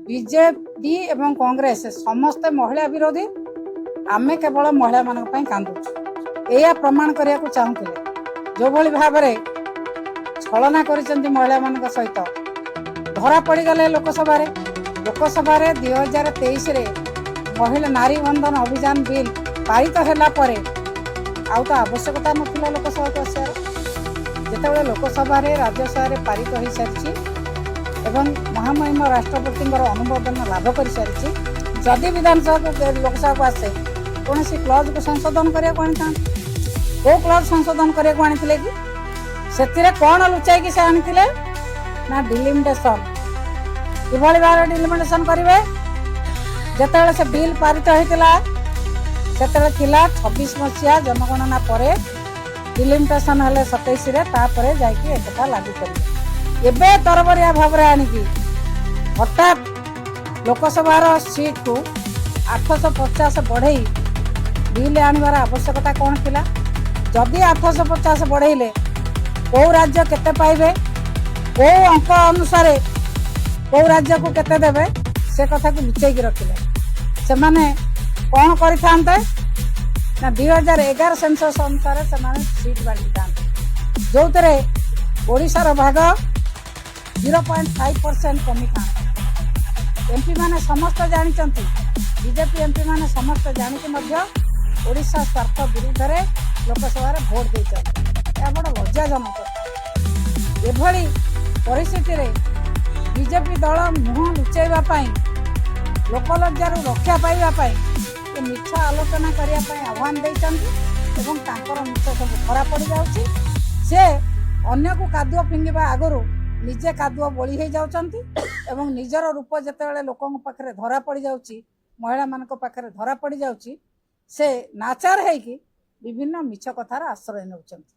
BJP एवं कांग्रेस समस्ते महिला विरोधी आमे केवल महिला मान कांदुचु या प्रमाण करने को चाहूले जो भली भाव छलना कर महिला मान सहित धरा पड़गले लोकसभा 2023 महिला नारी बंधन अभियान बिल पारित होला आउ तो आवश्यकता नथिला लोकसभा को आसार जिते लोकसभा राज्यसभा पारित हो सारी एवं महामहिम राष्ट्रपति अनुमोदन लाभ कर सारी जदि विधानसभा लोकसभा को आसे कौन सी क्लज को संशोधन करने को क्लज संशोधन करने को आनी कि से कौन लुचाई से आनी ना डिलिमिटेशन किभली भाव डिलिमिटेशन करेंगे जिते से बिल पारित होता से 26 मसीहा जनगणना पर डिलिमिटेशन हेले 27 जाकता लागू करेंगे एबे तरबरिया भाव आनिकी हठात लोकसभार सीट को 850 बढ़ई बिल आनिबार आवश्यकता कौन थिला जदि 850 बढ़ेले कौ राज्य केते पाइबे कौ अंक अनुसार कौ राज्य को केते देबे से कथा को लुचैकी रखिले से माने कौन करिथांते ना 2011 सेंसस अनुसार से माने सीट बांटी थांते जोतरे ओडिशार भाग 0.5% कमी था एमपी माने समस्त जानते बीजेपी एमपी माने समस्त जानिक ओडिशा स्वार्थ विरुद्ध में लोकसभा भोट देते बड़ लज्जाजनक एभली परिस्थिति बीजेपी दल मुह लुचाइवाई लोकलज्जार रक्षा पाइबापी मिछ आलोचना करने आह्वान देते मिछ सब खरा पड़ जाऊँगी से अन्य को कादुआ फिंगा आगु निजे कादुआ बोली हो जाउछंती एवं निजर रूप जेतेबेले लोकन पाखरे धरा पड़ जाउची महिला मानक पाखरे धरा पड़ जाउची से नाचार है कि विभिन्न मिछ कथार आश्रय नेउछंती।